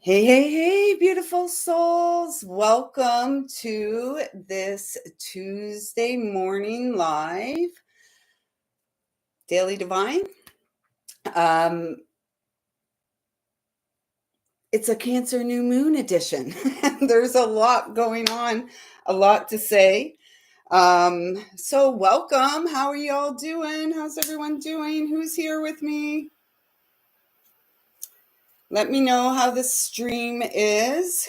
Hey, hey, hey, beautiful souls. Welcome to this Tuesday morning live Daily Divine. Um, it's a Cancer New Moon edition. There's a lot going on, a lot to say. So welcome. How are you all doing? How's everyone doing? Who's here with me? Let me know how the stream is.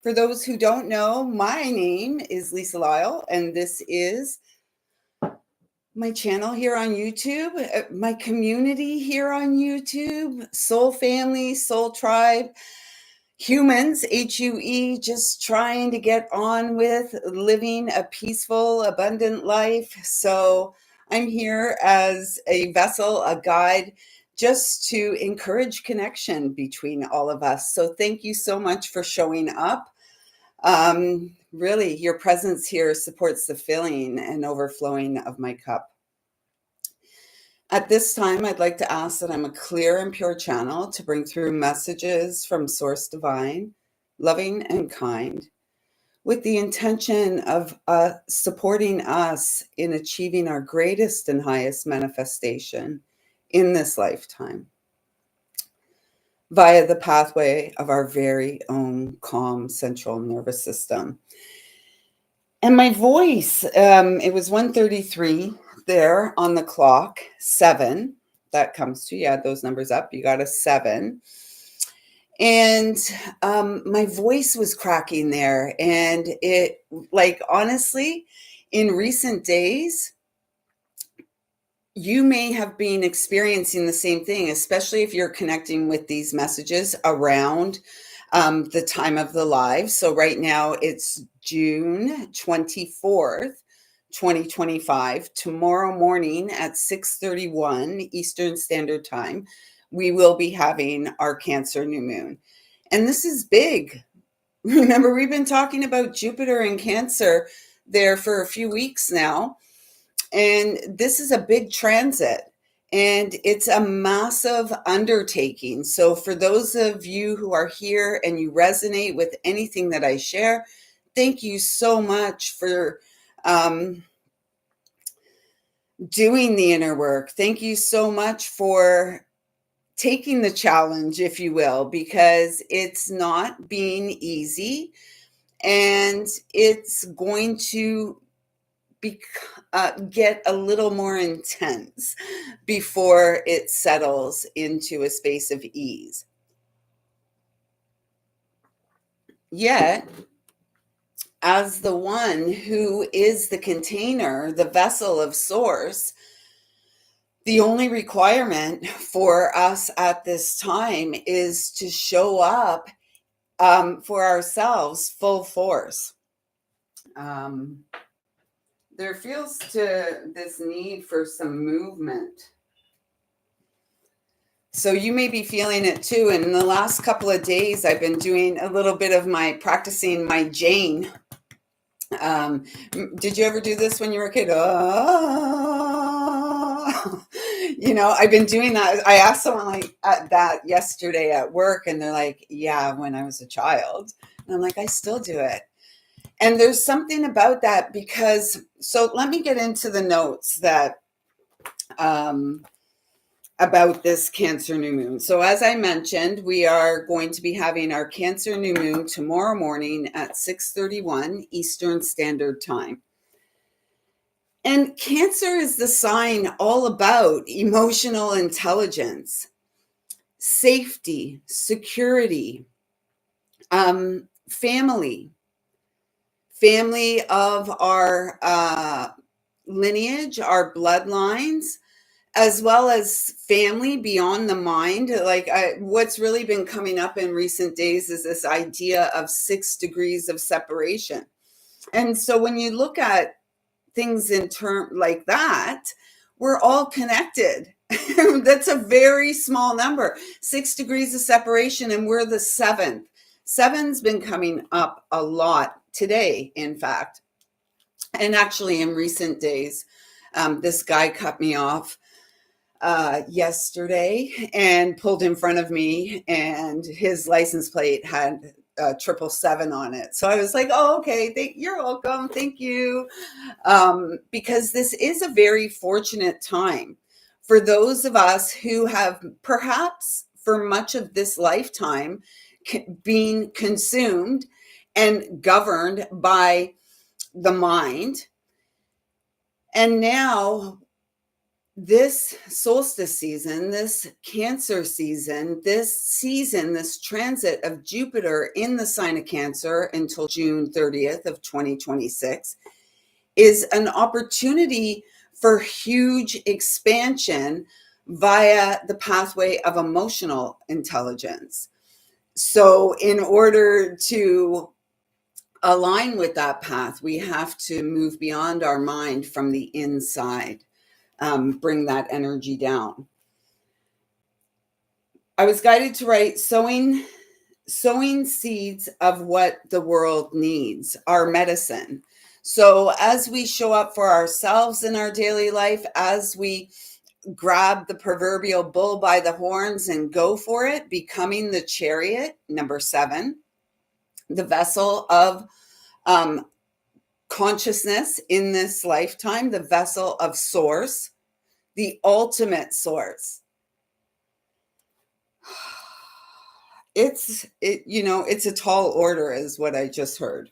For those who don't know, my name is lisalyle, and this is my channel here on YouTube, my community here on YouTube, Soul Family, Soul Tribe, humans, HUE, just trying to get on with living a peaceful, abundant life. So I'm here as a vessel, a guide, just to encourage connection between all of us. So thank you so much for showing up. Really, your presence here supports the filling and overflowing of my cup. At this time, I'd like to ask that I'm a clear and pure channel to bring through messages from Source Divine, loving and kind, with the intention of supporting us in achieving our greatest and highest manifestation in this lifetime via the pathway of our very own calm central nervous system. And my voice, it was 1:33 there on the clock, 7. That comes to, you add those numbers up, you got a 7. And my voice was cracking there. And it, like, honestly, in recent days, you may have been experiencing the same thing, especially if you're connecting with these messages around the time of the live. So right now it's June 24th, 2025. Tomorrow morning at 6:31 Eastern Standard Time, we will be having our Cancer New Moon. And this is big. Remember, we've been talking about Jupiter and Cancer there for a few weeks now. And this is a big transit, and it's a massive undertaking. So for those of you who are here and you resonate with anything that I share, thank you so much for doing the inner work. Thank you so much for taking the challenge, if you will, because it's not being easy, and it's going to get a little more intense before it settles into a space of ease. Yet, as the one who is the container, the vessel of source, the only requirement for us at this time is to show up for ourselves full force. There feels to this need for some movement. So you may be feeling it too. And in the last couple of days, I've been doing a little bit of practicing my Jane. Did you ever do this when you were a kid? I've been doing that. I asked someone like that yesterday at work, and they're like, yeah, when I was a child. And I'm like, I still do it. And there's something about that so let me get into the notes that, about this Cancer New Moon. So as I mentioned, we are going to be having our Cancer New Moon tomorrow morning at 6:31 Eastern Standard Time. And Cancer is the sign all about emotional intelligence, safety, security, family of our lineage, our bloodlines, as well as family beyond the mind. What's really been coming up in recent days is this idea of 6 degrees of separation. And so when you look at things in terms like that, we're all connected. That's a very small number, 6 degrees of separation, and we're the 7th. 7's been coming up a lot today, in fact. And actually in recent days, this guy cut me off yesterday and pulled in front of me, and his license plate had 777 on it. So I was like, oh, okay, you're welcome. Thank you. Because this is a very fortunate time for those of us who have perhaps for much of this lifetime been consumed and governed by the mind. And now this solstice season, this Cancer season, this transit of Jupiter in the sign of Cancer until June 30th of 2026 is an opportunity for huge expansion via the pathway of emotional intelligence. So in order to align with that path, we have to move beyond our mind from the inside. Bring that energy down. I was guided to write sowing seeds of what the world needs, our medicine. So as we show up for ourselves in our daily life, as we grab the proverbial bull by the horns and go for it, becoming the chariot, number 7, the vessel of consciousness in this lifetime, the vessel of source, the ultimate source. It's a tall order, is what I just heard.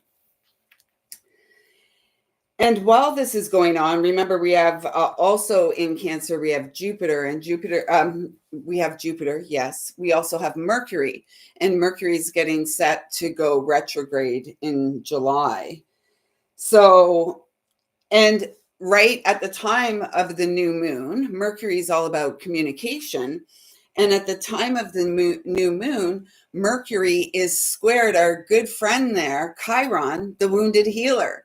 And while this is going on, remember we have also in Cancer, we have Jupiter, and we have Jupiter, yes. We also have Mercury, and Mercury is getting set to go retrograde in July. So, and right at the time of the new moon, Mercury is all about communication. And at the time of the new moon, Mercury is squared our good friend there, Chiron, the wounded healer,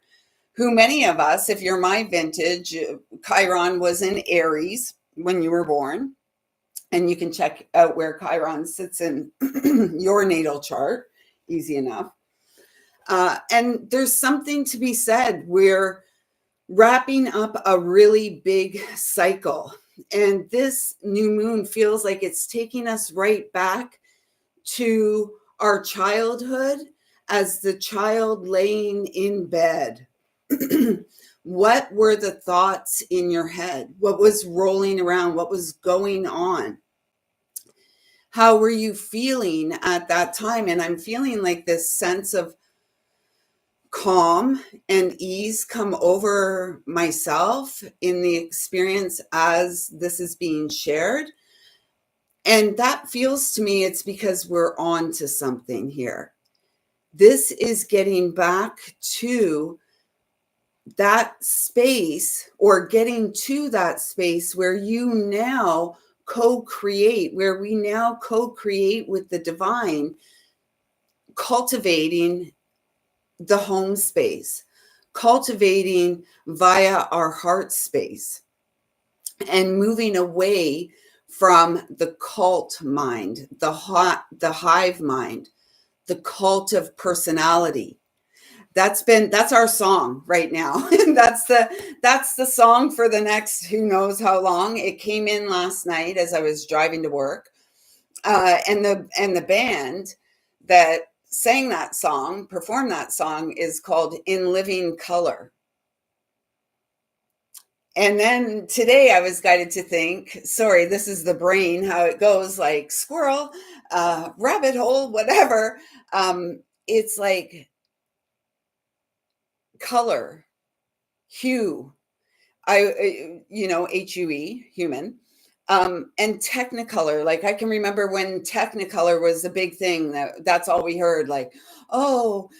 who many of us, if you're my vintage, Chiron was in Aries when you were born. And you can check out where Chiron sits in your natal chart. Easy enough. And there's something to be said. We're wrapping up a really big cycle. And this new moon feels like it's taking us right back to our childhood as the child laying in bed. What were the thoughts in your head? What was rolling around? What was going on? How were you feeling at that time? And I'm feeling like this sense of calm and ease come over myself in the experience as this is being shared. And that feels to me it's because we're on to something here. This is getting back to that space, or getting to that space where you now co-create, where we now co-create with the divine, cultivating the home space, cultivating via our heart space, and moving away from the cult mind, the hive mind, the cult of personality. That's our song right now. that's the song for the next who knows how long. It came in last night as I was driving to work, and the band that sang that song, performed that song, is called In Living Color. And then today I was guided to think, sorry, this is the brain, how it goes, like squirrel, rabbit hole, whatever. It's like color, hue, HUE, human, and Technicolor. Like I can remember when Technicolor was a big thing. That's all we heard. Like, oh,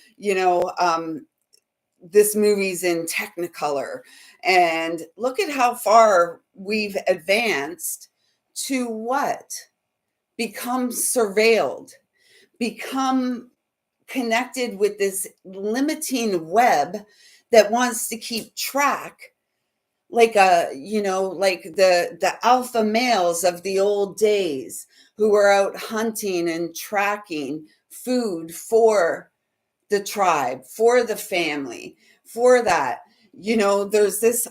this movie's in Technicolor, and look at how far we've advanced to what? Become surveilled, become connected with this limiting web that wants to keep track, like the alpha males of the old days who were out hunting and tracking food for the tribe, for the family, for that. There's this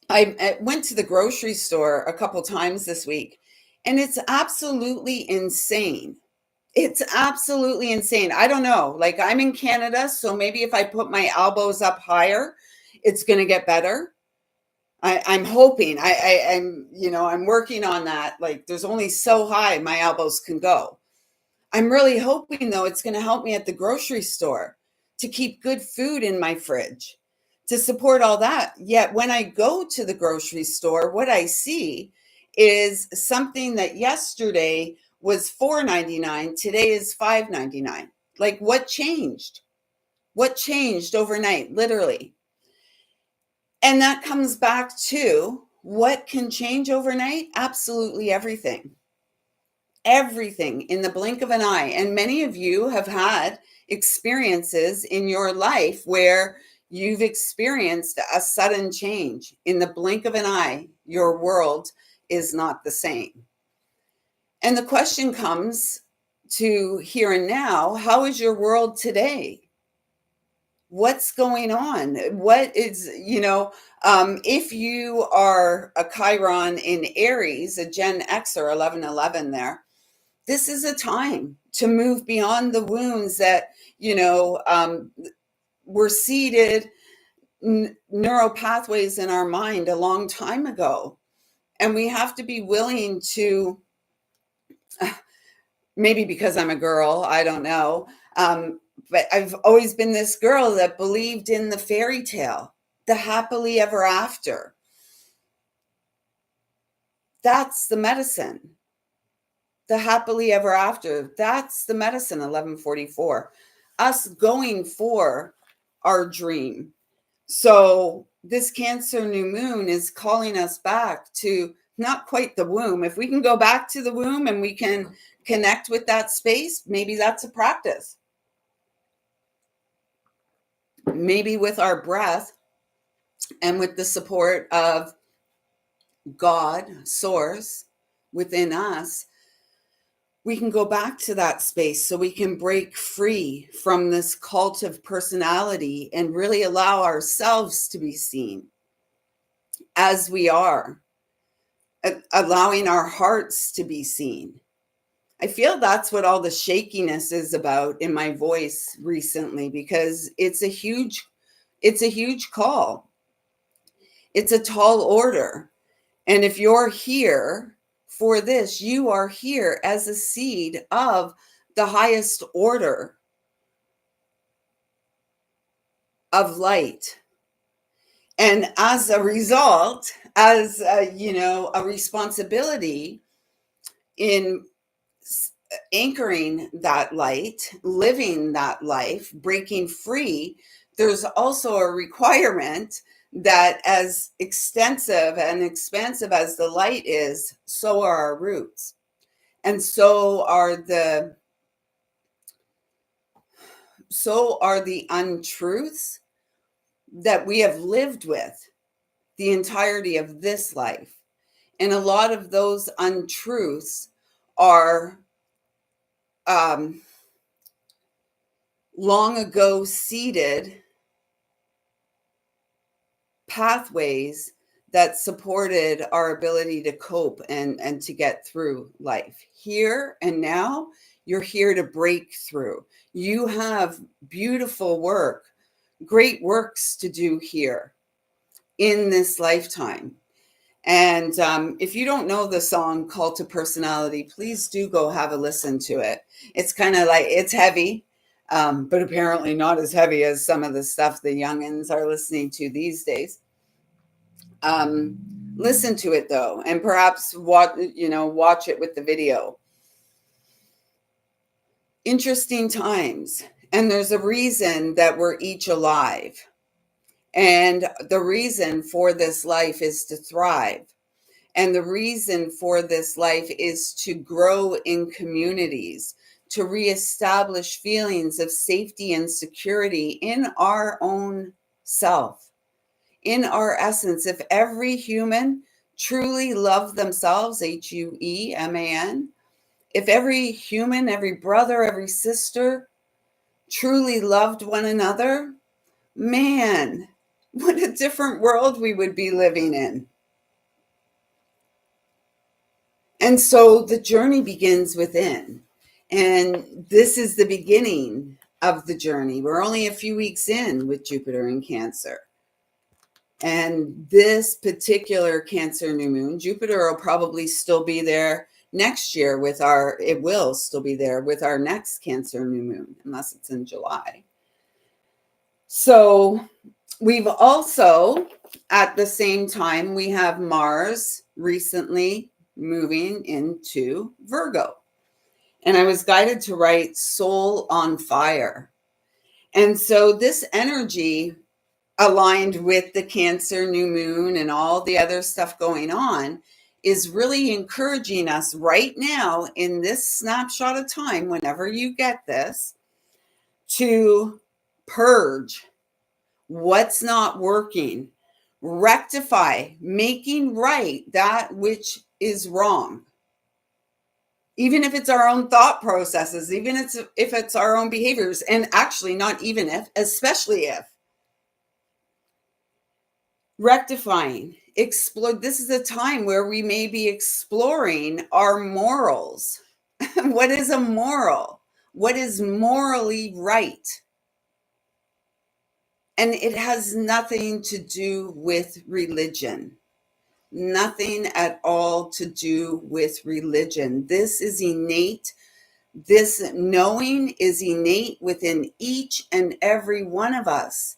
I went to the grocery store a couple times this week, and it's absolutely insane. It's absolutely insane. I don't know. Like, I'm in Canada, so maybe if I put my elbows up higher, it's going to get better. I'm hoping. I'm working on that. Like, there's only so high my elbows can go. I'm really hoping, though, it's going to help me at the grocery store to keep good food in my fridge, to support all that. Yet when I go to the grocery store, what I see is something that yesterday was $4.99, today is $5.99. Like, what changed? What changed overnight, literally? And that comes back to what can change overnight? Absolutely everything. Everything in the blink of an eye. And many of you have had experiences in your life where you've experienced a sudden change. In the blink of an eye, your world is not the same. And the question comes to here and now: how is your world today? What's going on? What is, if you are a Chiron in Aries, a Gen Xer, 1111 there, this is a time to move beyond the wounds that, were seeded neural pathways in our mind a long time ago. And we have to be willing to, maybe because I'm a girl, I don't know. But I've always been this girl that believed in the fairy tale, the happily ever after. That's the medicine. The happily ever after. That's the medicine, 1144. Us going for our dream. So this Cancer new moon is calling us back to not quite the womb. If we can go back to the womb and we can connect with that space, maybe that's a practice. Maybe with our breath and with the support of God, source within us, we can go back to that space so we can break free from this cult of personality and really allow ourselves to be seen as we are, allowing our hearts to be seen. I feel that's what all the shakiness is about in my voice recently, because it's a huge call. It's a tall order. And if you're here for this, you are here as a seed of the highest order of light. And as a result, as a responsibility in anchoring that light, living that life, breaking free, there's also a requirement that as extensive and expansive as the light is, so are our roots. And so are the untruths that we have lived with the entirety of this life. And a lot of those untruths are long ago seeded pathways that supported our ability to cope and to get through life. Here and now, you're here to break through. You have beautiful work, great works to do here in this lifetime. And if you don't know the song Cult of Personality, please do go have a listen to it. It's kind of like, it's heavy, but apparently not as heavy as some of the stuff the youngins are listening to these days. Listen to it though, and perhaps watch it with the video. Interesting times. And there's a reason that we're each alive. And the reason for this life is to thrive. And the reason for this life is to grow in communities, to reestablish feelings of safety and security in our own self, in our essence. If every human truly loved themselves, HUEMAN, if every human, every brother, every sister truly loved one another, man, what a different world we would be living in. And so the journey begins within. And this is the beginning of the journey. We're only a few weeks in with Jupiter in Cancer. And this particular Cancer new moon, Jupiter will probably still be there next year it will still be there with our next Cancer new moon, unless it's in July. So we've also, at the same time, we have Mars recently moving into Virgo. And I was guided to write Soul on Fire. And so this energy aligned with the Cancer new moon and all the other stuff going on is really encouraging us right now in this snapshot of time, whenever you get this, to purge what's not working, rectify, making right that which is wrong. Even if it's our own thought processes, even if it's our own behaviors, and actually not even if, especially if. Rectifying, explore. This is a time where we may be exploring our morals. What is a moral? What is morally right? And it has nothing to do with religion. Nothing at all to do with religion. This is innate. This knowing is innate within each and every one of us.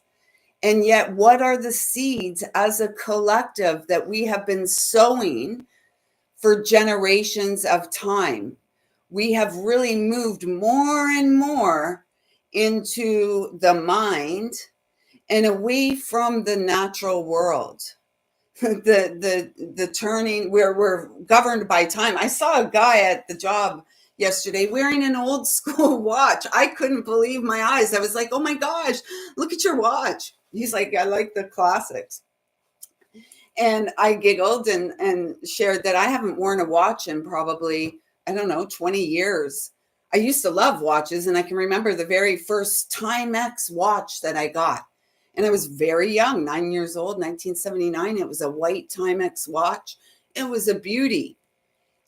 And yet, what are the seeds as a collective that we have been sowing for generations of time? We have really moved more and more into the mind and away from the natural world. The turning where we're governed by time. I saw a guy at the job yesterday wearing an old school watch. I couldn't believe my eyes. I was like, oh my gosh, look at your watch. He's like, I like the classics. And I giggled and shared that I haven't worn a watch in probably, I don't know, 20 years. I used to love watches, and I can remember the very first Timex watch that I got. And I was very young, 9 years old, 1979. It was a white Timex watch. It was a beauty.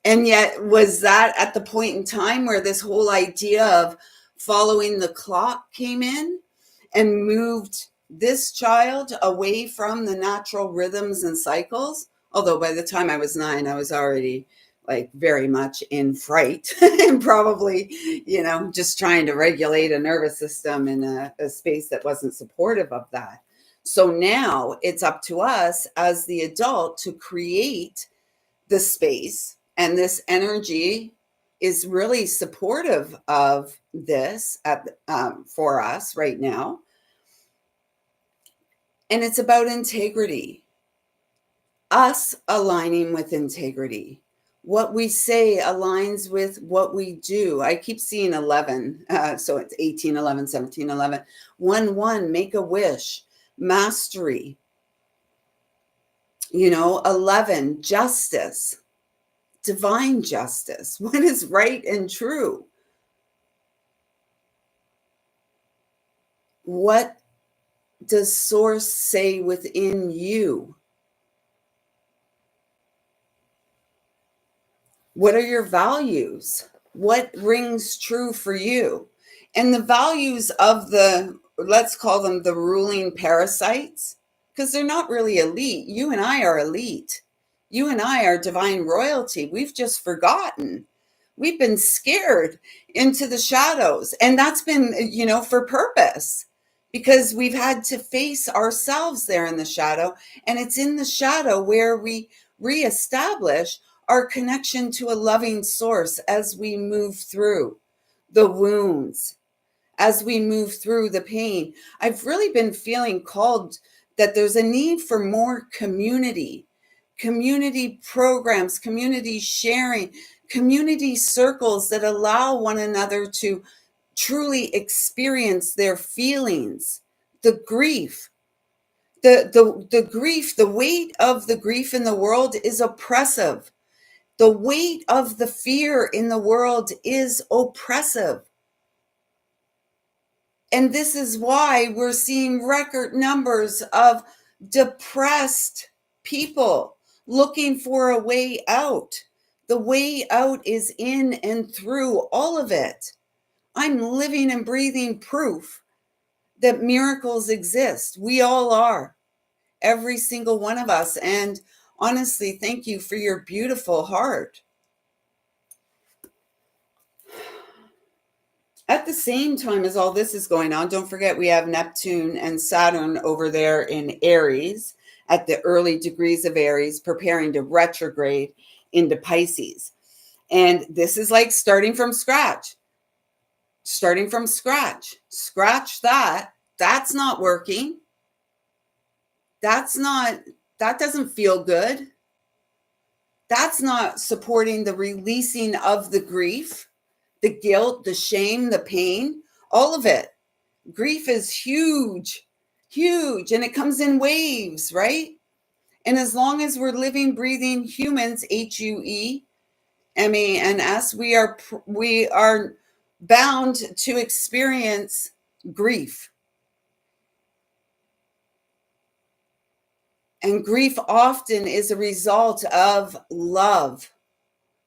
And yet, was that at the point in time where this whole idea of following the clock came in and moved this child away from the natural rhythms and cycles? Although by the time I was 9, I was already like very much in fright and probably, just trying to regulate a nervous system in a space that wasn't supportive of that. So now it's up to us as the adult to create the space, and this energy is really supportive of this for us right now. And it's about integrity, us aligning with integrity. What we say aligns with what we do. I keep seeing 11. So it's 18, 11, 17, 11. 1, 1, make a wish. Mastery. 11, justice. Divine justice. What is right and true? What does Source say within you? What are your values? What rings true for you? And the values of let's call them the ruling parasites, because they're not really elite. You and I are elite. You and I are divine royalty. We've just forgotten. We've been scared into the shadows. And that's been, for purpose, because we've had to face ourselves there in the shadow. And it's in the shadow where we reestablish our connection to a loving source as we move through the wounds, as we move through the pain. I've really been feeling called that there's a need for more community programs, community sharing, community circles that allow one another to truly experience their feelings, the grief. The grief, the weight of the grief in the world is oppressive. The weight of the fear in the world is oppressive. And this is why we're seeing record numbers of depressed people looking for a way out. The way out is in and through all of it. I'm living and breathing proof that miracles exist. We all are, every single one of us. And honestly, thank you for your beautiful heart. At the same time as all this is going on, don't forget we have Neptune and Saturn over there in Aries at the early degrees of Aries, preparing to retrograde into Pisces. And this is like starting from scratch. Starting from scratch. Scratch that. That's not working. That doesn't feel good. That's not supporting the releasing of the grief, the guilt, the shame, the pain, all of it. Grief is huge, huge, and it comes in waves, right? And as long as we're living, breathing humans, HUEMANS, we are bound to experience grief. And grief often is a result of love,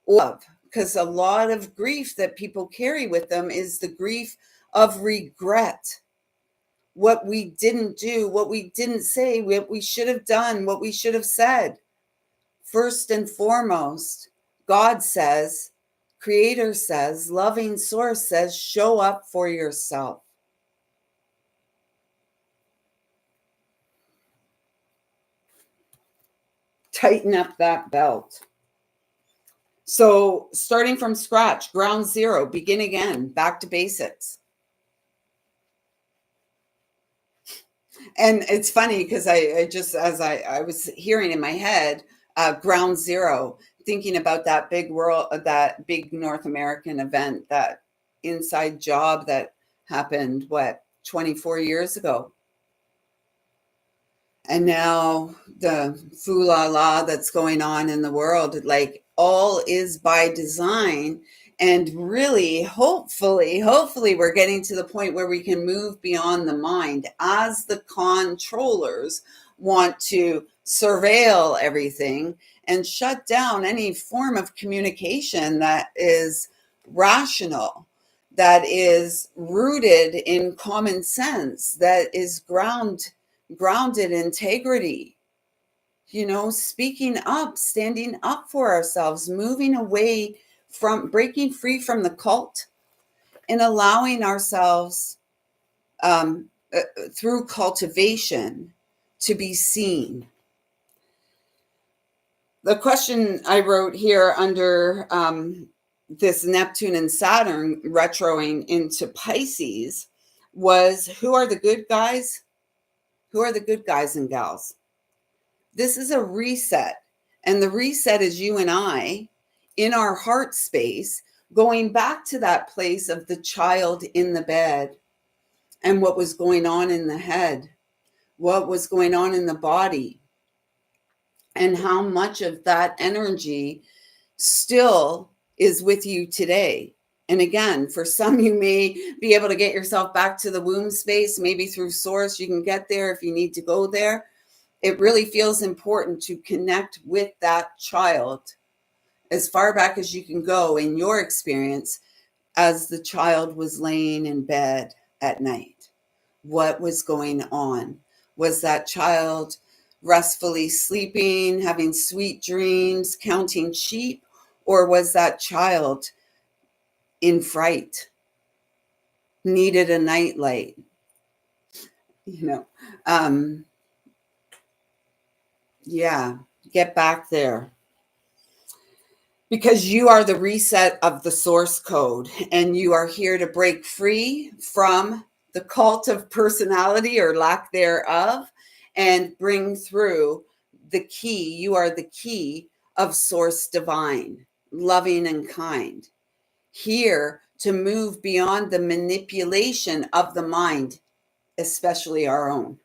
because a lot of grief that people carry with them is the grief of regret. What we didn't do, what we didn't say, what we should have done, what we should have said. First and foremost, God says, Creator says, loving source says, show up for yourself. Tighten up that belt. So starting from scratch, ground zero, begin again, back to basics. And it's funny because I just, as I was hearing in my head, ground zero, thinking about that big world, that big North American event, that inside job that happened, 24 years ago. And now the la that's going on in the world, like all is by design. And really, hopefully, we're getting to the point where we can move beyond the mind as the controllers want to surveil everything and shut down any form of communication that is rational, that is rooted in common sense, that is grounded integrity. Speaking up, standing up for ourselves, moving away from, breaking free from the cult, and allowing ourselves through cultivation to be seen. The question I wrote here under this Neptune and Saturn retroing into Pisces was, who are the good guys? Who are the good guys and gals? This is a reset. And the reset is you and I in our heart space, going back to that place of the child in the bed and what was going on in the head, what was going on in the body, and how much of that energy still is with you today. And again, for some, you may be able to get yourself back to the womb space, maybe through source. You can get there if you need to go there. It really feels important to connect with that child as far back as you can go in your experience as the child was laying in bed at night. What was going on? Was that child restfully sleeping, having sweet dreams, counting sheep? Or was that child in fright, needed a nightlight? Yeah, get back there. Because you are the reset of the source code, and you are here to break free from the cult of personality or lack thereof and bring through the key. You are the key of source divine, loving and kind. Here to move beyond the manipulation of the mind, especially our own.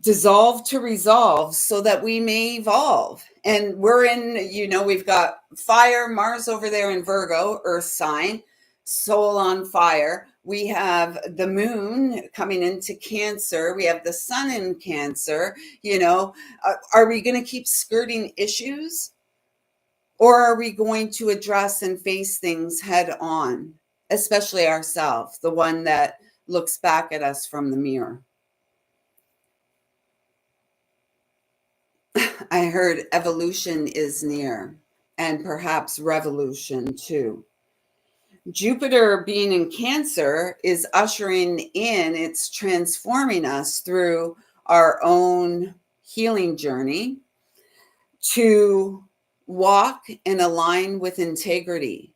Dissolve to resolve so that we may evolve. And we're in, we've got fire, Mars over there in Virgo, earth sign, soul on fire. We have the moon coming into Cancer. We have the sun in Cancer. Are we going to keep skirting issues? Or are we going to address and face things head on, especially ourselves, the one that looks back at us from the mirror? I heard evolution is near, and perhaps revolution too. Jupiter being in Cancer is ushering in, it's transforming us through our own healing journey to walk and align with integrity.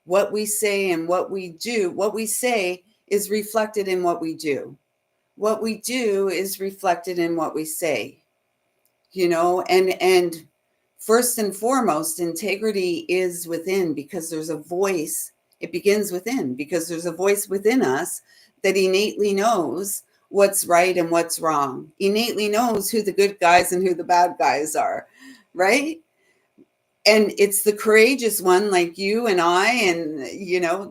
What we say and what we do, what we say is reflected in what we do. What we do is reflected in what we say. And first and foremost, integrity is within, because there's a voice. It begins within because there's a voice within us that innately knows what's right and what's wrong, innately knows who the good guys and who the bad guys are, right? And it's the courageous one like you and I, and,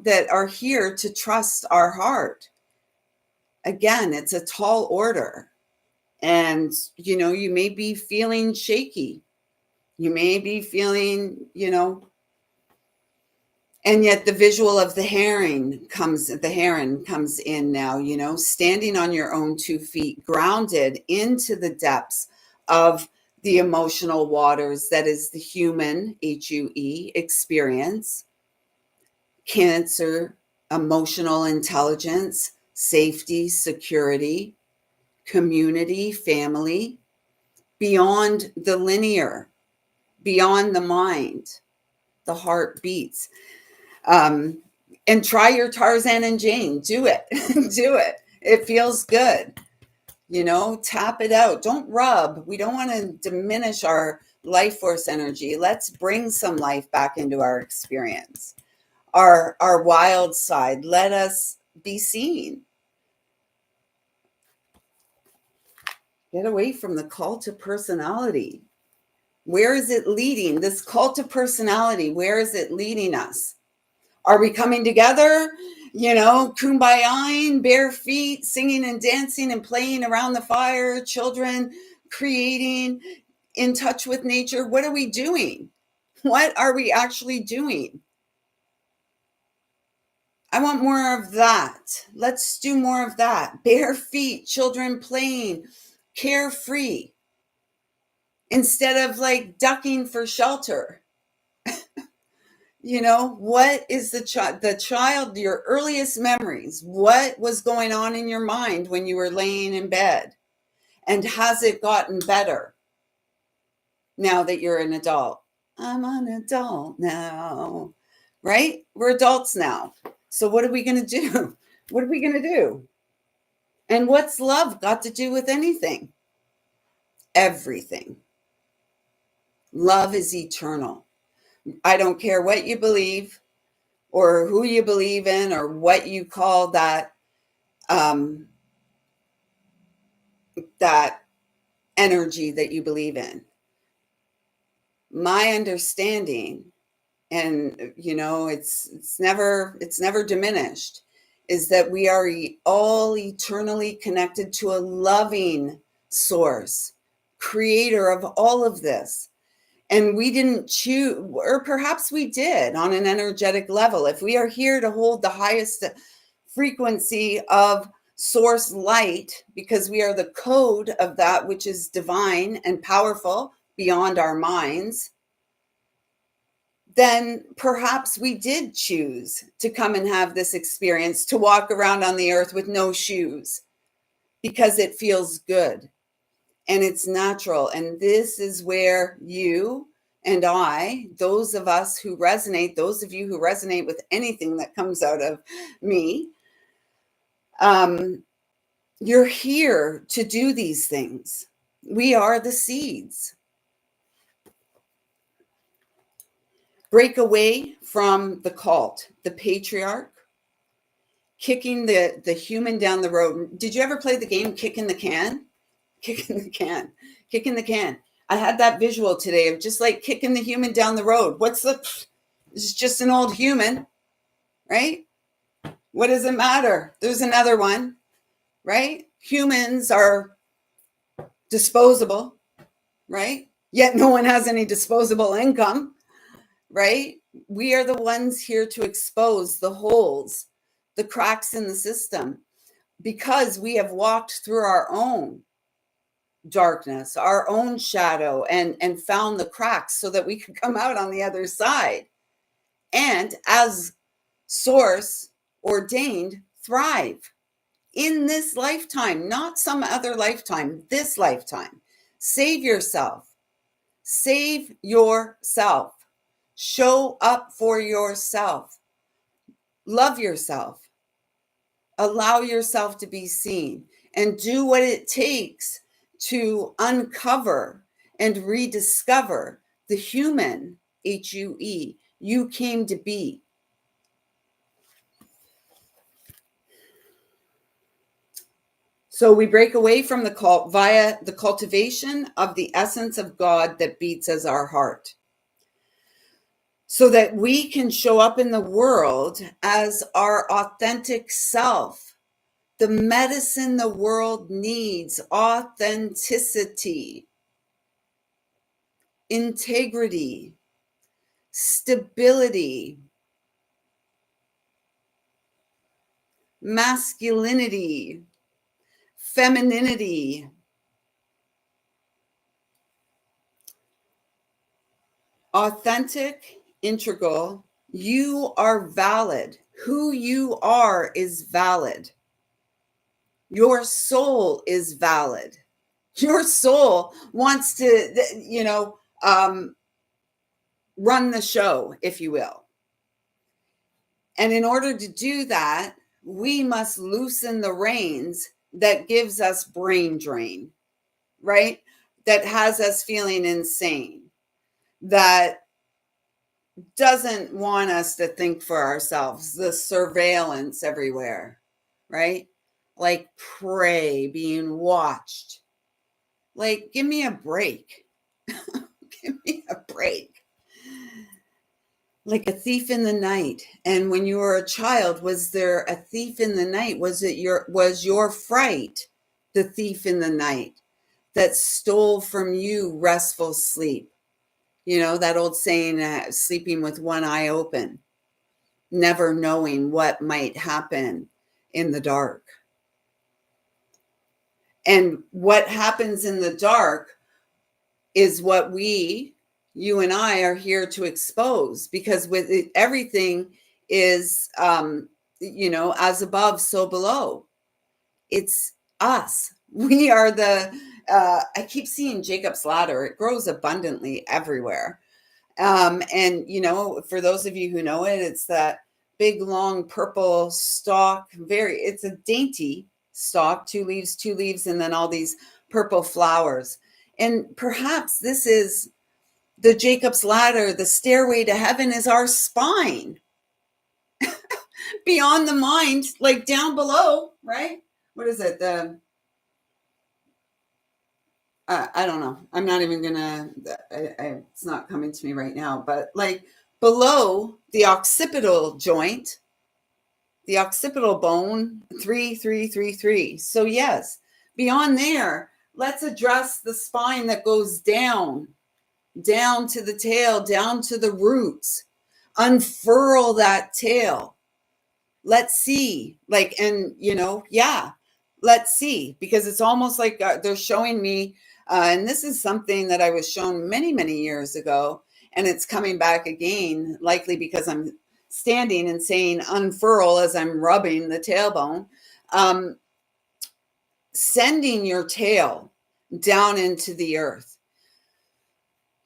that are here to trust our heart. Again, it's a tall order. And, you may be feeling shaky. You may be feeling, and yet the visual of the heron comes in now, standing on your own 2 feet, grounded into the depths of the emotional waters that is the human, HUE, experience. Cancer, emotional intelligence, safety, security, community, family, beyond the linear, beyond the mind. The heart beats. And try your Tarzan and Jane. Do it. Do it. It feels good. Tap it out. Don't rub. We don't want to diminish our life force energy. Let's bring some life back into our experience. Our wild side. Let us be seen. Get away from the cult of personality. Where is it leading? This cult of personality, where is it leading us? Are we coming together, kumbaya, bare feet, singing and dancing and playing around the fire, children creating, in touch with nature? What are we doing? What are we actually doing? I want more of that. Let's do more of that. Bare feet, children playing, carefree, instead of like ducking for shelter. What is the child, your earliest memories? What was going on in your mind when you were laying in bed? And has it gotten better now that you're an adult? I'm an adult now, right? We're adults now. So what are we going to do? What are we going to do? And what's love got to do with anything? Everything. Love is eternal. I don't care what you believe or who you believe in or what you call that that energy that you believe in. My understanding, and it's never diminished, is that we are all eternally connected to a loving source, creator of all of this. And we didn't choose, or perhaps we did on an energetic level. If we are here to hold the highest frequency of source light, because we are the code of that which is divine and powerful beyond our minds, then perhaps we did choose to come and have this experience, to walk around on the earth with no shoes, because it feels good and it's natural. And this is where you and I, those of us who resonate, those of you who resonate with anything that comes out of me, you're here to do these things. We are the seeds. Break away from the cult, the patriarch, kicking the human down the road. Did you ever play the game Kicking the Can? Kicking the can, kicking the can. I had that visual today of just like kicking the human down the road. It's just an old human, right? What does it matter? There's another one, right? Humans are disposable, right? Yet no one has any disposable income, right? We are the ones here to expose the holes, the cracks in the system, because we have walked through our own darkness, our own shadow, and found the cracks so that we could come out on the other side. And as source ordained, thrive in this lifetime, not some other lifetime, this lifetime. Save yourself. Save yourself. Show up for yourself. Love yourself. Allow yourself to be seen, and do what it takes to uncover and rediscover the human, H-U-E, you came to be. So we break away from the cult via the cultivation of the essence of God that beats as our heart, so that we can show up in the world as our authentic self. The medicine the world needs: authenticity, integrity, stability, masculinity, femininity, authentic, integral. You are valid. Who you are is valid. Your soul is valid. Your soul wants to, run the show, if you will. And in order to do that, we must loosen the reins that gives us brain drain, right? That has us feeling insane, that doesn't want us to think for ourselves, the surveillance everywhere, right? Like prey, being watched. Like, give me a break. Give me a break. Like a thief in the night. And when you were a child, was there a thief in the night? Was your fright the thief in the night that stole from you restful sleep? You know, that old saying, sleeping with one eye open, never knowing what might happen in the dark. And what happens in the dark is what you and I are here to expose, because with it, everything is, as above, so below. It's us. We are I keep seeing Jacob's ladder. It grows abundantly everywhere. And, for those of you who know it, it's that big, long purple stalk. It's a dainty stalk, two leaves, and then all these purple flowers. And perhaps this is the Jacob's ladder. The stairway to heaven is our spine. Beyond the mind, like down below, right? What is it? I don't know. I'm not even gonna. It's not coming to me right now. But like below the occipital joint, the occipital bone, 3. So yes, beyond there, let's address the spine that goes down to the tail, down to the roots. Unfurl that tail. Let's see, let's see, because it's almost like they're showing me, and this is something that I was shown many, many years ago, and it's coming back again, likely because I'm standing and saying unfurl as I'm rubbing the tailbone, sending your tail down into the earth.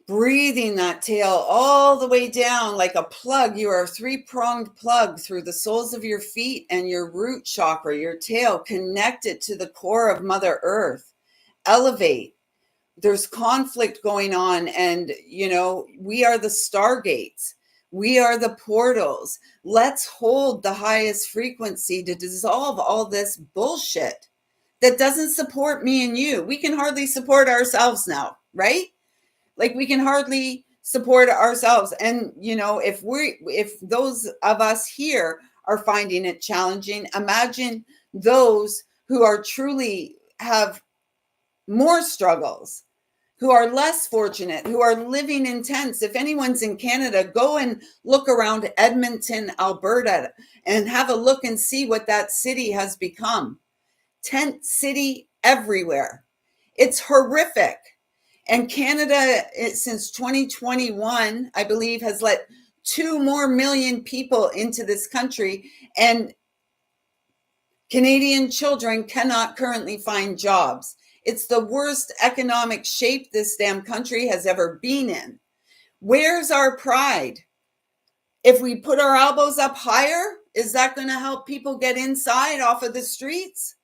Breathing that tail all the way down like a plug. You are a 3-pronged plug through the soles of your feet and your root chakra, your tail, connected to the core of Mother Earth. Elevate. There's conflict going on, and, we are the stargates. We are the portals. Let's hold the highest frequency to dissolve all this bullshit that doesn't support me and you. We can hardly support ourselves now, right? Like, we can hardly support ourselves. And, if those of us here are finding it challenging. Imagine those who are truly have more struggles, who are less fortunate, who are living in tents. If anyone's in Canada, go and look around Edmonton, Alberta, and have a look and see what that city has become. Tent city everywhere. It's horrific. And Canada, since 2021, I believe, has let 2 more million people into this country. And Canadian children cannot currently find jobs. It's the worst economic shape this damn country has ever been in. Where's our pride? If we put our elbows up higher, is that going to help people get inside off of the streets?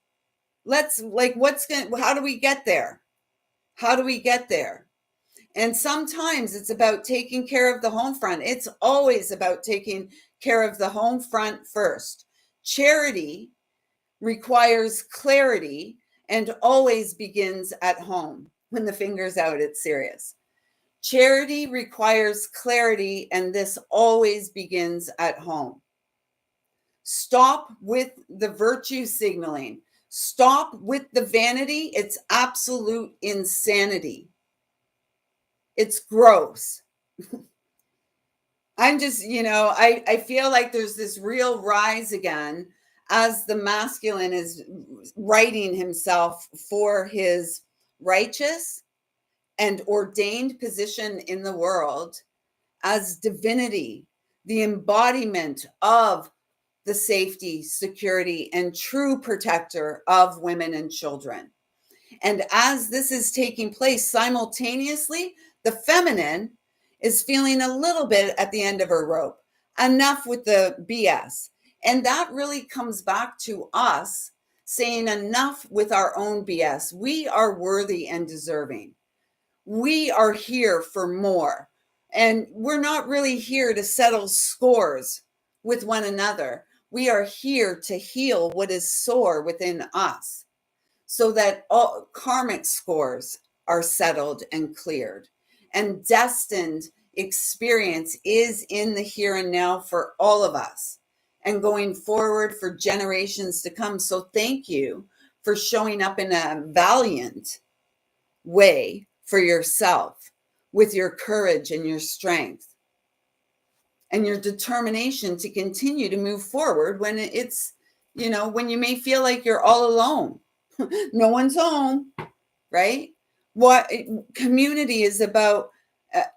How do we get there? How do we get there? And sometimes it's about taking care of the home front. It's always about taking care of the home front first. Charity requires clarity and always begins at home. When the finger's out, it's serious. Charity requires clarity, and this always begins at home. Stop with the virtue signaling. Stop with the vanity. It's absolute insanity. It's gross. I'm just, I feel like there's this real rise again as the masculine is righting himself for his righteous and ordained position in the world as divinity, the embodiment of the safety, security, and true protector of women and children. And as this is taking place simultaneously, the feminine is feeling a little bit at the end of her rope. Enough with the BS. And that really comes back to us saying enough with our own BS. We are worthy and deserving. We are here for more. And we're not really here to settle scores with one another. We are here to heal what is sore within us, so that all karmic scores are settled and cleared. And destined experience is in the here and now for all of us and going forward for generations to come. So thank you for showing up in a valiant way for yourself with your courage and your strength and your determination to continue to move forward when it's, when you may feel like you're all alone. No one's home, right? What community is about,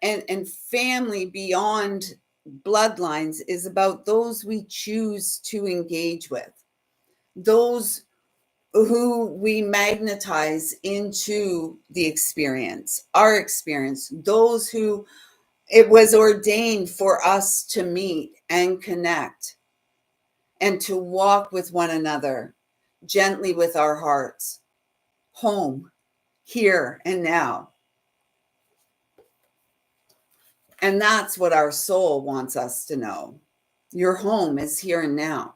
and family beyond bloodlines is about those we choose to engage with, those who we magnetize into the experience, our experience, those who it was ordained for us to meet and connect and to walk with one another gently with our hearts, home, here and now. And that's what our soul wants us to know. Your home is here and now.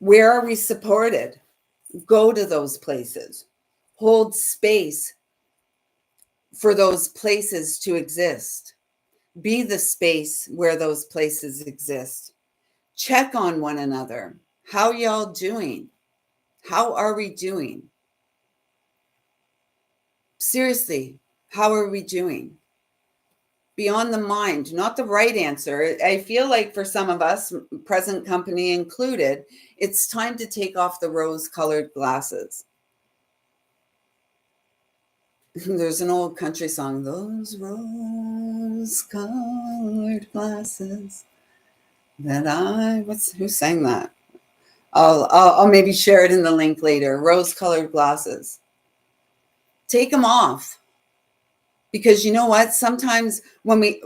Where are we supported? Go to those places. Hold space for those places to exist. Be the space where those places exist. Check on one another. How y'all doing? How are we doing? Seriously, how are we doing? Beyond the mind, not the right answer. I feel like for some of us, present company included, it's time to take off the rose-colored glasses. There's an old country song, those rose-colored glasses who sang that? I'll maybe share it in the link later. Rose-colored glasses. Take them off. Because you know what? Sometimes when we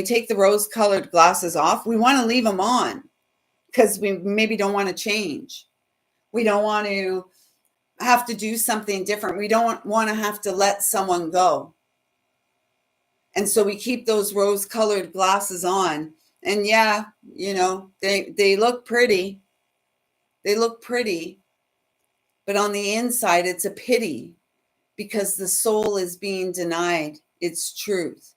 take the rose-colored glasses off, we want to leave them on because we maybe don't want to change. We don't want to have to do something different. We don't want to have to let someone go. And so we keep those rose-colored glasses on. And yeah, they look pretty. They look pretty. But on the inside, it's a pity because the soul is being denied. its truth.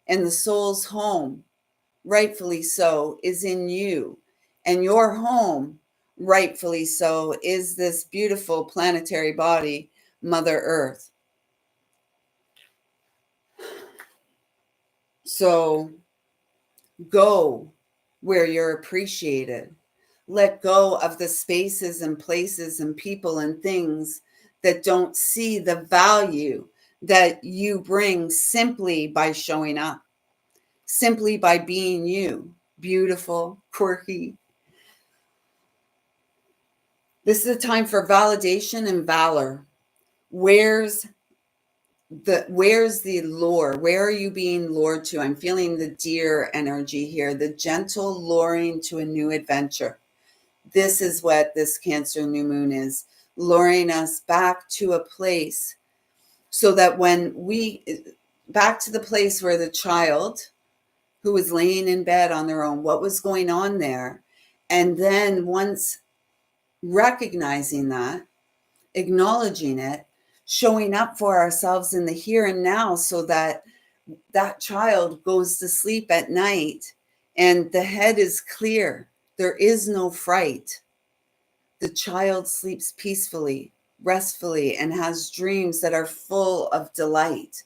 And the soul's home, rightfully so, is in you. And your home, rightfully so, is this beautiful planetary body, Mother Earth. So go where you're appreciated. Let go of the spaces and places and people and things that don't see the value that you bring simply by showing up, simply by being you, beautiful, quirky. This is a time for validation and valor. Where's the lure? Where are you being lured to? I'm feeling the deer energy here, the gentle luring to a new adventure. This is what this Cancer new moon is, luring us back to a place so that back to the place where the child who was laying in bed on their own, what was going on there? And then once recognizing that, acknowledging it, showing up for ourselves in the here and now so that that child goes to sleep at night and the head is clear. There is no fright. The child sleeps peacefully, restfully, and has dreams that are full of delight.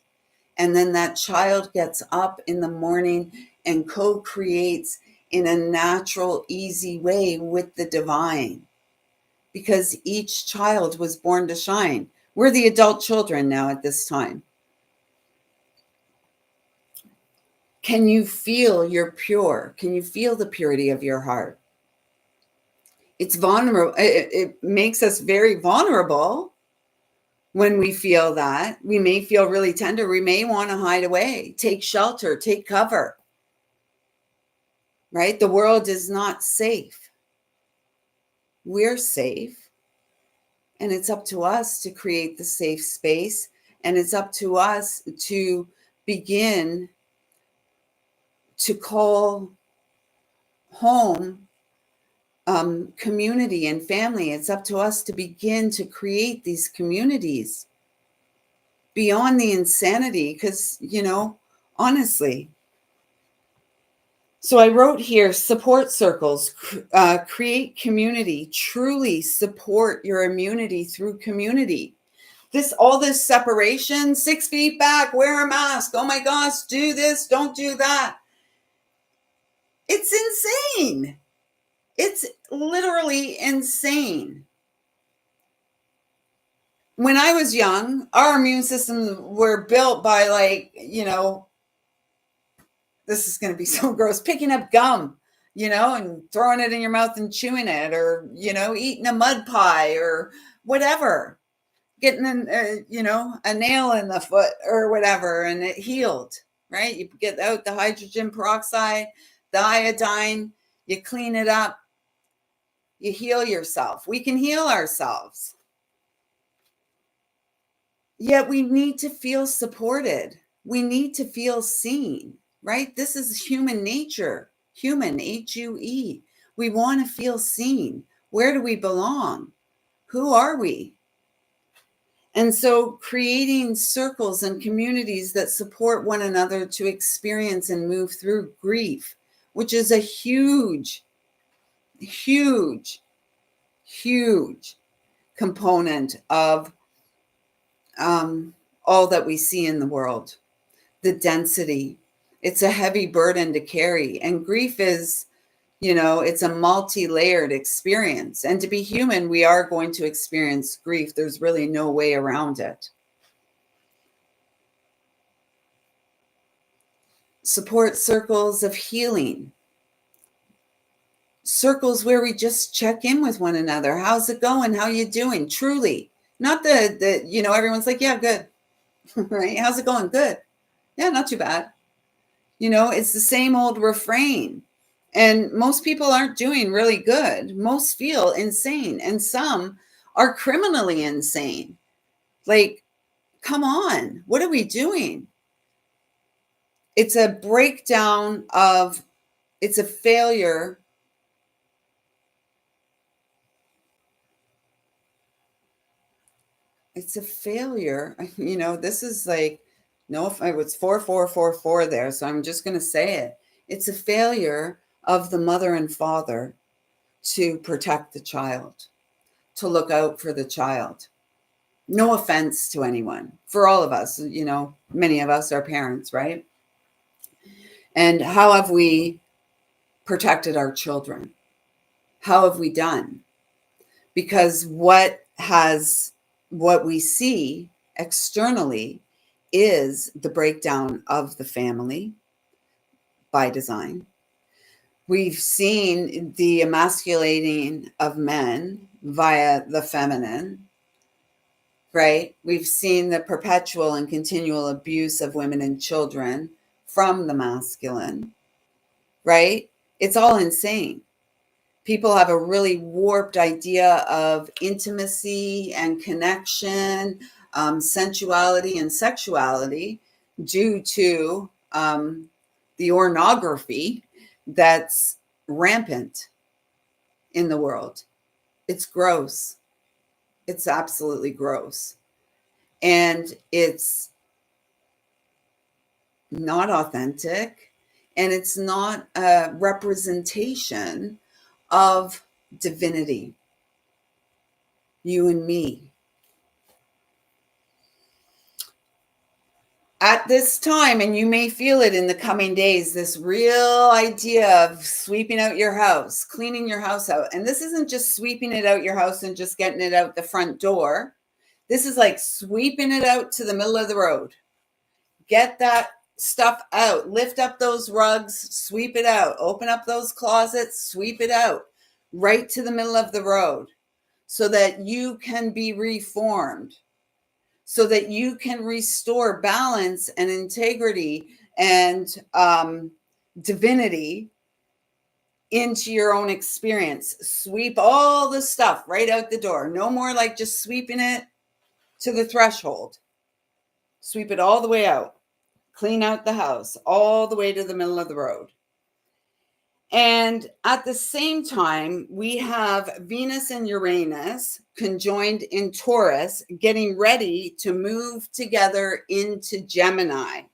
And then that child gets up in the morning and co-creates in a natural, easy way with the divine, because each child was born to shine. We're the adult children now at this time. Can you feel you're pure? Can you feel the purity of your heart? It's vulnerable. It makes us very vulnerable when we feel that. We may feel really tender. We may want to hide away, take shelter, take cover, right? The world is not safe. We're safe. And it's up to us to create the safe space. And it's up to us to begin to call home community and family. It's up to us to begin to create these communities beyond the insanity, because, honestly. So I wrote here, support circles, create community, truly support your immunity through community. All this separation, 6 feet back, wear a mask. Oh my gosh, do this, don't do that. It's insane. It's literally insane. When I was young, our immune systems were built by this is going to be so gross, picking up gum, and throwing it in your mouth and chewing it, or, eating a mud pie or whatever, getting a nail in the foot or whatever, and it healed, right? You get out the hydrogen peroxide, the iodine, you clean it up, you heal yourself. We can heal ourselves. Yet we need to feel supported. We need to feel seen, right? This is human nature. Human, HUE. We want to feel seen. Where do we belong? Who are we? And so creating circles and communities that support one another to experience and move through grief, which is a huge, huge, huge component of all that we see in the world. The density, it's a heavy burden to carry. And grief is, it's a multi-layered experience. And to be human, we are going to experience grief. There's really no way around it. Support circles of healing. Circles where we just check in with one another. How's it going? How you doing? Truly. Not the everyone's like, yeah, good. Right? How's it going? Good. Yeah, not too bad. It's the same old refrain. And most people aren't doing really good. Most feel insane. And some are criminally insane. Like, come on, what are we doing? It's a breakdown it's a failure. It's a failure. This is like No, if it was 4444 there, so I'm just going to say it. It's a failure of the mother and father to protect the child, to look out for the child. No offense to anyone, for all of us, many of us are parents, right? And how have we protected our children? How have we done? Because what we see externally is the breakdown of the family by design. We've seen the emasculating of men via the feminine, right? We've seen the perpetual and continual abuse of women and children from the masculine, right? It's all insane. People have a really warped idea of intimacy and connection, sensuality and sexuality due to the ornography that's rampant in the world. It's gross. It's absolutely gross. And it's not authentic, and it's not a representation of divinity, you and me. At this time, and you may feel it in the coming days, this real idea of sweeping out your house, cleaning your house out. And this isn't just sweeping it out your house and just getting it out the front door. This is like sweeping it out to the middle of the road. Get that stuff out. Lift up those rugs, sweep it out. Open up those closets, sweep it out right to the middle of the road so that you can be reformed, so that you can restore balance and integrity and divinity into your own experience. Sweep all the stuff right out the door. No more like just sweeping it to the threshold. Sweep it all the way out. Clean out the house all the way to the middle of the road. And at the same time, we have Venus and Uranus conjoined in Taurus, getting ready to move together into Gemini.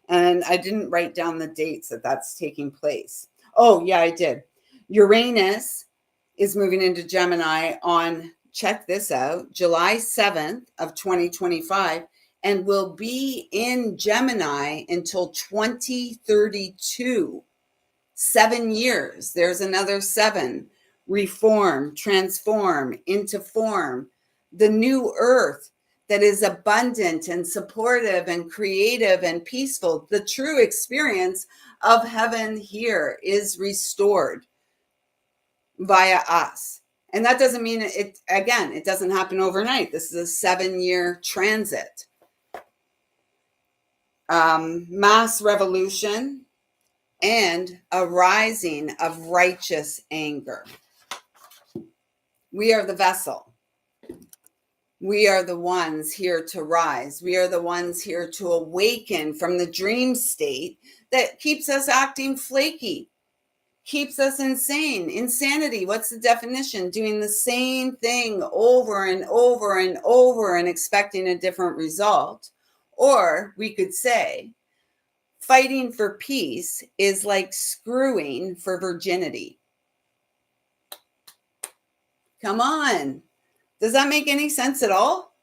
And I didn't write down the dates that that's taking place. Oh, yeah, I did. Uranus is moving into Gemini on, check this out, July 7th of 2025, and will be in Gemini until 2032. 7 years. There's another 7. Reform, transform into form. The new earth that is abundant and supportive and creative and peaceful. The true experience of heaven here is restored via us. And that doesn't mean it, again, it doesn't happen overnight. This is a 7-year transit. Mass revolution and a rising of righteous anger. We are the vessel. We are the ones here to rise. We are the ones here to awaken from the dream state that keeps us acting flaky, keeps us insane. Insanity, what's the definition? Doing the same thing over and over and over and expecting a different result. Or we could say, fighting for peace is like screwing for virginity. Come on. Does that make any sense at all?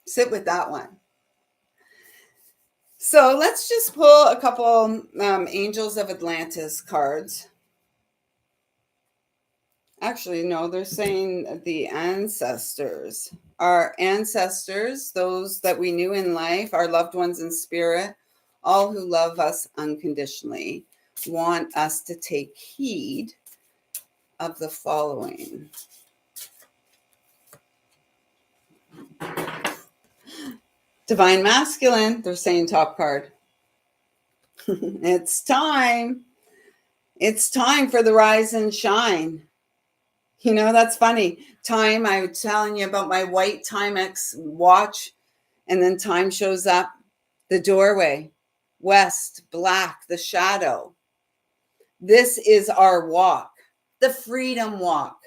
Sit with that one. So let's just pull a couple Angels of Atlantis cards. Actually, no, they're saying the ancestors. Our ancestors, those that we knew in life, our loved ones in spirit, all who love us unconditionally, want us to take heed of the following. Divine Masculine, they're saying top card. It's time. It's time for the rise and shine. You know, that's funny. Time, I was telling you about my white Timex watch, and then time shows up, the doorway, west, black, the shadow. This is our walk, the freedom walk,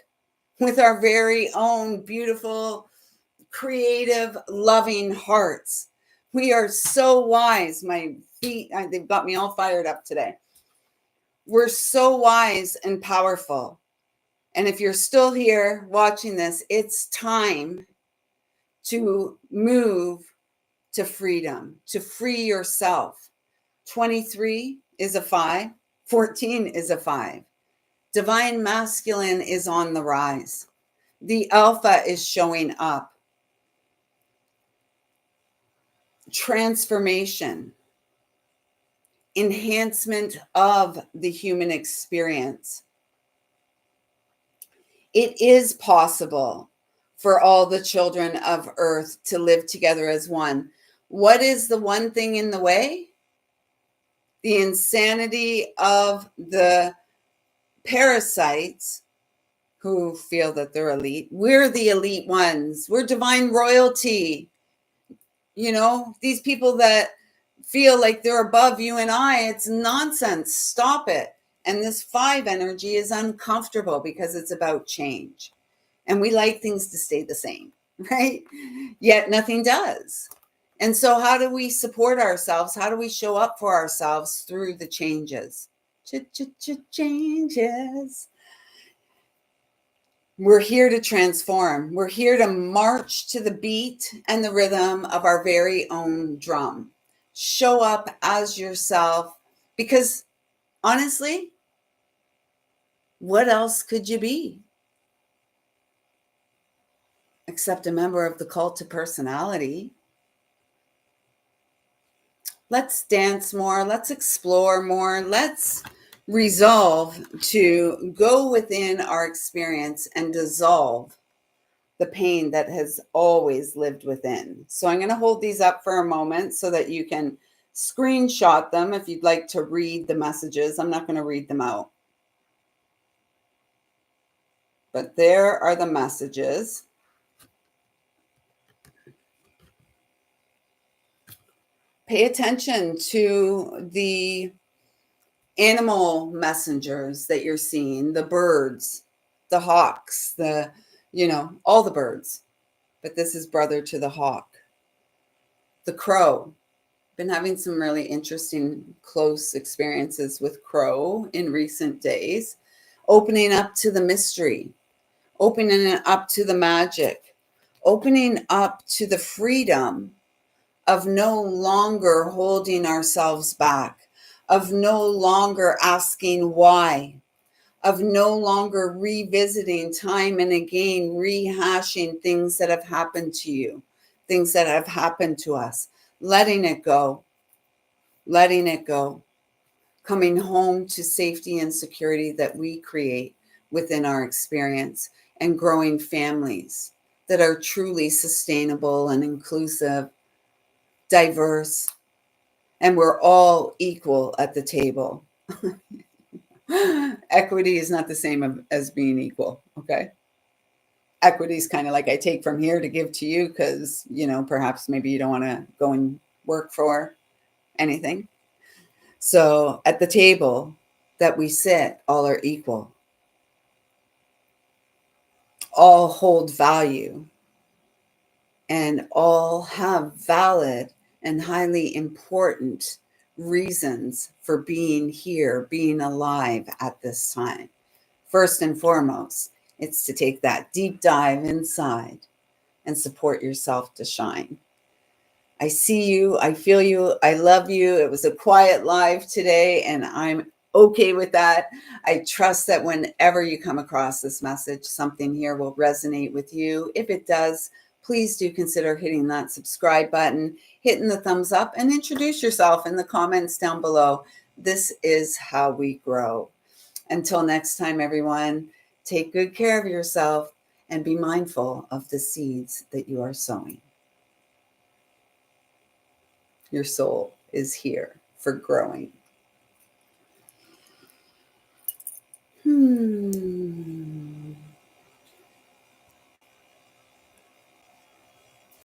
with our very own beautiful, creative, loving hearts. We are so wise. My feet, they've got me all fired up today. We're so wise and powerful. And if you're still here watching this, it's time to move to freedom, to free yourself. 23 is a 5, 14 is a 5. Divine masculine is on the rise. The alpha is showing up. Transformation, enhancement of the human experience. It is possible for all the children of Earth to live together as one. What is the one thing in the way? The insanity of the parasites who feel that they're elite. We're the elite ones. We're divine royalty. You know, these people that feel like they're above you and I, it's nonsense. Stop it. And this 5 energy is uncomfortable because it's about change. And we like things to stay the same, right? Yet nothing does. And so how do we support ourselves? How do we show up for ourselves through the changes? Changes. We're here to transform. We're here to march to the beat and the rhythm of our very own drum. Show up as yourself, because honestly, what else could you be except a member of the cult of personality? Let's dance more. Let's explore more. Let's resolve to go within our experience and dissolve the pain that has always lived within. So I'm going to hold these up for a moment so that you can screenshot them if you'd like to read the messages. I'm not going to read them out. But there are the messages. Pay attention to the animal messengers that you're seeing, the birds, the hawks, all the birds. But this is brother to the hawk. The crow. Been having some really interesting close experiences with crow in recent days. Opening up to the mystery, opening it up to the magic, opening up to the freedom of no longer holding ourselves back, of no longer asking why, of no longer revisiting time and again, rehashing things that have happened to you, things that have happened to us, letting it go, coming home to safety and security that we create within our experience, and growing families that are truly sustainable and inclusive, diverse, and we're all equal at the table. Equity is not the same as being equal, okay? Equity is kind of like I take from here to give to you because, perhaps maybe you don't want to go and work for anything. So at the table that we sit, all are equal. All hold value and all have valid and highly important reasons for being here, being alive at this time. First and foremost, it's to take that deep dive inside and support yourself to shine. I see you. I feel you. I love you. It was a quiet live today, and I'm okay with that. I trust that whenever you come across this message, something here will resonate with you. If it does, please do consider hitting that subscribe button, hitting the thumbs up, and introduce yourself in the comments down below. This is how we grow. Until next time, everyone, take good care of yourself and be mindful of the seeds that you are sowing. Your soul is here for growing.